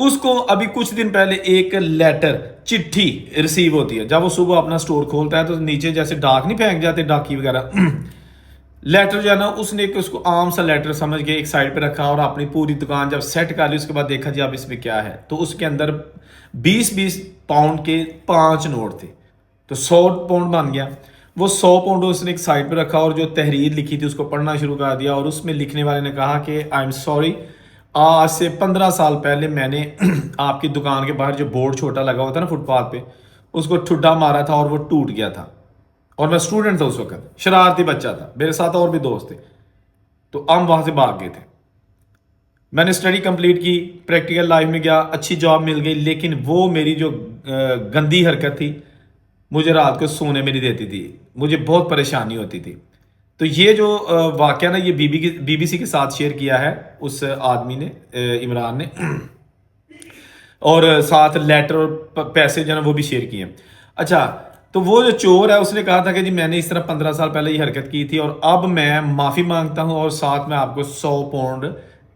اس کو ابھی کچھ دن پہلے ایک لیٹر چٹھی ریسیو ہوتی ہے. جب وہ صبح اپنا سٹور کھولتا ہے تو نیچے جیسے ڈاک نہیں پھینک جاتے ڈاکی وغیرہ, لیٹر جو ہے نا اس نے اس کو عام سا لیٹر سمجھ کے ایک سائڈ پہ رکھا اور اپنی پوری دکان جب سیٹ کر لی اس کے بعد دیکھا جی اب اس میں کیا ہے, تو اس کے اندر 20-20 پاؤنڈ کے 5 نوٹ تھے, تو 100 پاؤنڈ بن گیا. وہ 100 پاؤنڈ اس نے ایک سائڈ پہ رکھا اور جو تحریر لکھی تھی اس کو پڑھنا شروع کر دیا, اور اس میں لکھنے والے نے کہا کہ آئی ایم سوری, آج سے 15 سال پہلے میں نے آپ کی دکان کے باہر جو بورڈ چھوٹا لگا ہوا تھا نا فٹ پاتھ پہ, اس کو ٹھڈا مارا تھا اور وہ ٹوٹ گیا تھا, اور میں اسٹوڈنٹ تھا اس وقت, شرارتی بچہ تھا, میرے ساتھ اور بھی دوست تھے, تو ہم وہاں سے بھاگ گئے تھے. میں نے اسٹڈی کمپلیٹ کی, پریکٹیکل لائف میں گیا, اچھی جاب مل گئی, لیکن وہ میری جو گندی حرکت تھی مجھے رات کو سونے میں نہیں دیتی تھی, مجھے بہت پریشانی ہوتی تھی. تو یہ جو واقعہ نا یہ بی بی سی کے ساتھ شیئر کیا ہے اس آدمی نے, عمران نے, اور ساتھ لیٹر اور پیسے جو ہے نا وہ بھی شیئر کیے. اچھا, تو وہ جو چور ہے اس نے کہا تھا کہ جی میں نے اس طرح 15 سال پہلے یہ حرکت کی تھی اور اب میں معافی مانگتا ہوں اور ساتھ میں آپ کو 100 پاؤنڈ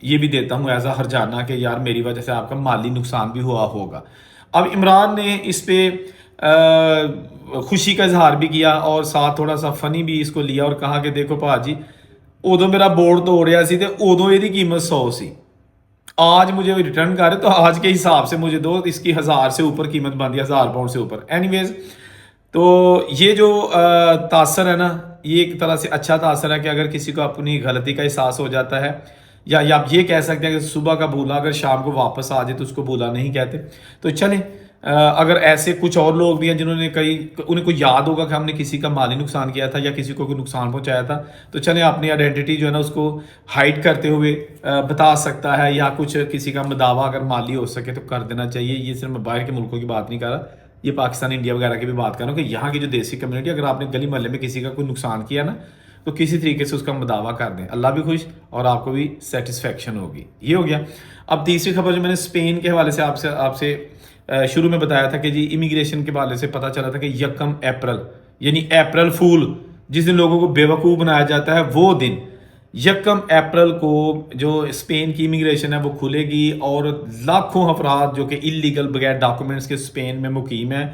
یہ بھی دیتا ہوں ایز اے ہرجانہ کہ یار میری وجہ سے آپ کا مالی نقصان بھی ہوا ہوگا. اب عمران نے اس پہ خوشی کا اظہار بھی کیا اور ساتھ تھوڑا سا فنی بھی اس کو لیا اور کہا کہ دیکھو پاجی ادو میرا بورڈ توڑیا سی تے ادو یہ قیمت 100 سی, آج مجھے ریٹرن کرے تو آج کے حساب سے مجھے دو, اس کی 1000 سے اوپر قیمت بن دی, 1000 پاؤنڈ سے اوپر. اینی ویز, تو یہ جو تاثر ہے نا یہ ایک طرح سے اچھا تاثر ہے کہ اگر کسی کو اپنی غلطی کا احساس ہو جاتا ہے, یا آپ یہ کہہ سکتے ہیں کہ صبح کا بھولا اگر شام کو واپس آ جائے تو اس کو بھولا نہیں کہتے. تو چلیں, اگر ایسے کچھ اور لوگ بھی ہیں جنہوں نے انہیں کو یاد ہوگا کہ ہم نے کسی کا مالی نقصان کیا تھا یا کسی کو کوئی نقصان پہنچایا تھا, تو چلیں اپنی آئیڈینٹی جو ہے نا اس کو ہائڈ کرتے ہوئے بتا سکتا ہے, یا کچھ کسی کا مداوع اگر مالی ہو سکے تو کر دینا چاہیے. یہ صرف میں باہر کے ملکوں کی بات نہیں کر رہا, یہ پاکستان انڈیا وغیرہ کی بھی بات کر رہا ہوں کہ یہاں کی جو دیسی کمیونٹی, اگر آپ نے گلی محلے میں کسی کا کوئی نقصان کیا نا تو کسی طریقے سے اس کا مداوع کر دیں, اللہ بھی خوش اور آپ کو بھی سیٹسفیکشن ہوگی. یہ ہو گیا. اب تیسری خبر جو میں نے اسپین کے حوالے سے آپ سے شروع میں بتایا تھا کہ جی امیگریشن کے حوالے سے پتہ چلا تھا کہ 1 اپریل یعنی اپریل فول جس دن لوگوں کو بیوقوف بنایا جاتا ہے, وہ دن 1 اپریل کو جو اسپین کی امیگریشن ہے وہ کھلے گی, اور لاکھوں افراد جو کہ اللیگل بغیر ڈاکومنٹس کے اسپین میں مقیم ہیں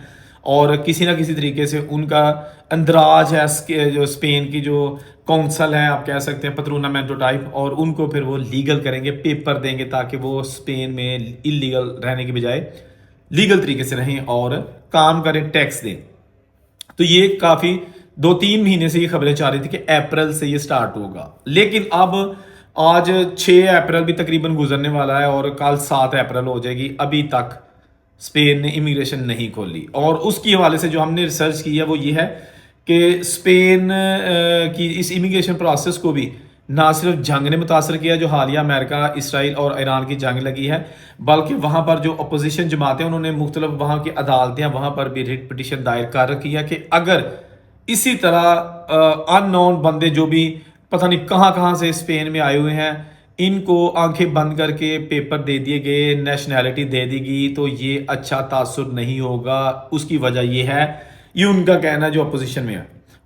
اور کسی نہ کسی طریقے سے ان کا اندراج ہے جو اسپین کی جو کونسل ہے, آپ کہہ سکتے ہیں پترونامنٹو ٹائپ, اور ان کو پھر وہ لیگل کریں گے, پیپر دیں گے تاکہ وہ اسپین میں اللیگل رہنے کی بجائے لیگل طریقے سے رہیں اور کام کریں, ٹیکس دیں. تو یہ کافی 2-3 مہینے سے یہ خبریں چاہ رہی تھی کہ اپریل سے یہ سٹارٹ ہوگا, لیکن اب آج 6 اپریل بھی تقریباً گزرنے والا ہے اور کل 7 اپریل ہو جائے گی, ابھی تک اسپین نے امیگریشن نہیں کھولی. اور اس کی حوالے سے جو ہم نے ریسرچ کی ہے وہ یہ ہے کہ اسپین کی اس امیگریشن پروسیس کو بھی نہ صرف جنگ نے متاثر کیا جو حالیہ امریکہ, اسرائیل اور ایران کی جنگ لگی ہے, بلکہ وہاں پر جو اپوزیشن جماعتیں انہوں نے مختلف وہاں کی عدالتیں وہاں پر بھی ریٹ پٹیشن دائر کر رکھی ہے کہ اگر اسی طرح ان نون بندے جو بھی پتہ نہیں کہاں سے اسپین میں آئے ہوئے ہیں, ان کو آنکھیں بند کر کے پیپر دے دیے گئے, نیشنلٹی دے دی گئی, تو یہ اچھا تاثر نہیں ہوگا. اس کی وجہ یہ ہے, یہ ان کا کہنا جو اپوزیشن میں ہے,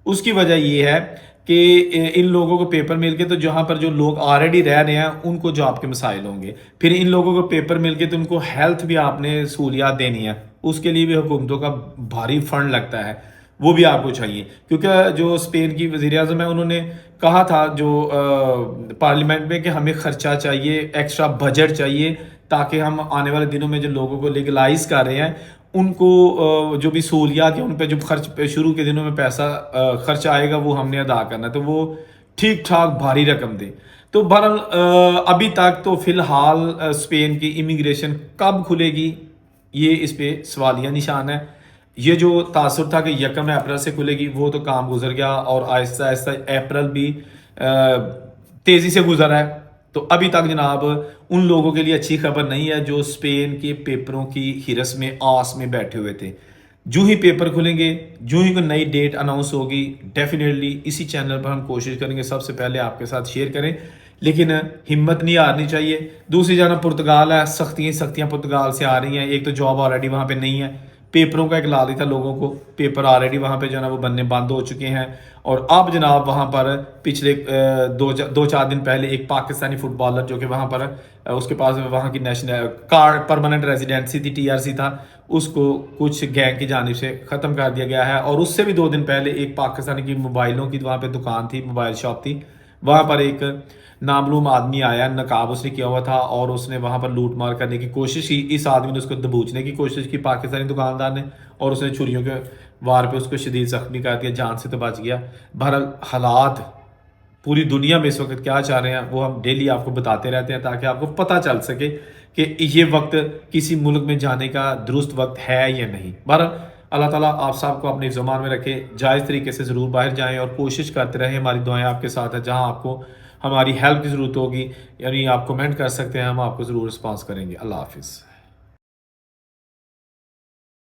اس کی وجہ یہ ہے کہ ان لوگوں کو پیپر مل کے تو جہاں پر جو لوگ آلریڈی رہ رہے ہیں ان کو جاب کے مسائل ہوں گے, پھر ان لوگوں کو پیپر مل کے تو ان کو ہیلتھ بھی آپ نے سہولیات دینی ہے, اس کے لیے بھی حکومتوں کا بھاری فنڈ لگتا ہے, وہ بھی آپ کو چاہیے. کیونکہ جو اسپین کی وزیر اعظم ہے انہوں نے کہا تھا جو پارلیمنٹ میں کہ ہمیں خرچہ چاہیے, ایکسٹرا بجٹ چاہیے, تاکہ ہم آنے والے دنوں میں جو لوگوں کو لیگلائز کر رہے ہیں ان کو جو بھی سہولیات ہیں ان پہ جو خرچ شروع کے دنوں میں پیسہ خرچ آئے گا وہ ہم نے ادا کرنا ہے, تو وہ ٹھیک ٹھاک بھاری رقم دے. تو بہرحال ابھی تک تو فی الحال اسپین کی امیگریشن کب کھلے گی یہ اس پہ سوالیہ نشان ہے. یہ جو تاثر تھا کہ 1 اپریل سے کھلے گی وہ تو کام گزر گیا, اور آہستہ آہستہ اپریل بھی تیزی سے گزرا ہے. تو ابھی تک جناب ان لوگوں کے لیے اچھی خبر نہیں ہے جو اسپین کے پیپروں کی ہرس میں آس میں بیٹھے ہوئے تھے. جو ہی پیپر کھلیں گے, جو ہی کوئی نئی ڈیٹ اناؤنس ہوگی, ڈیفینیٹلی اسی چینل پر ہم کوشش کریں گے سب سے پہلے آپ کے ساتھ شیئر کریں, لیکن ہمت نہیں ہارنی چاہیے. دوسری جانب پرتگال ہے, سختیاں پرتگال سے آ رہی ہیں. ایک تو جاب آلریڈی وہاں پہ نہیں ہے, پیپروں کا ایک لالچ تھا لوگوں کو، پیپر آلریڈی وہاں پہ جو ہے نا وہ بننے بند ہو چکے ہیں، اور اب جناب وہاں پر پچھلے دو چار دن پہلے ایک پاکستانی فٹ بالر جو کہ وہاں پر اس کے پاس وہاں کی نیشنل کارڈ پرماننٹ ریزیڈنسی تھی، TRC تھا، اس کو کچھ گینگ کی جانب سے ختم کر دیا گیا ہے۔ اور اس سے بھی 2 دن پہلے ایک پاکستانی کی موبائلوں کی وہاں پہ دکان تھی، موبائل شاپ تھی، وہاں پر ایک نامعلوم آدمی آیا، نقاب اس نے کیا ہوا تھا، اور اس نے وہاں پر لوٹ مار کرنے کی کوشش کی۔ اس آدمی نے اس کو دبوچنے کی کوشش کی پاکستانی دکاندار نے، اور اس نے چھریوں کے وار پہ اس کو شدید زخمی کر دیا، جان سے تو بچ گیا۔ بہرحال حالات پوری دنیا میں اس وقت کیا چاہ رہے ہیں وہ ہم ڈیلی آپ کو بتاتے رہتے ہیں، تاکہ آپ کو پتہ چل سکے کہ یہ وقت کسی ملک میں جانے کا درست وقت ہے یا نہیں۔ بہرحال اللہ تعالیٰ آپ سب کو اپنے زمان میں رکھے، جائز طریقے سے ضرور باہر جائیں اور کوشش کرتے رہیں، ہماری دعائیں آپ کے ساتھ ہیں۔ جہاں آپ کو ہماری ہیلپ کی ضرورت ہوگی، یعنی آپ کمنٹ کر سکتے ہیں، ہم آپ کو ضرور رسپانس کریں گے۔ اللہ حافظ۔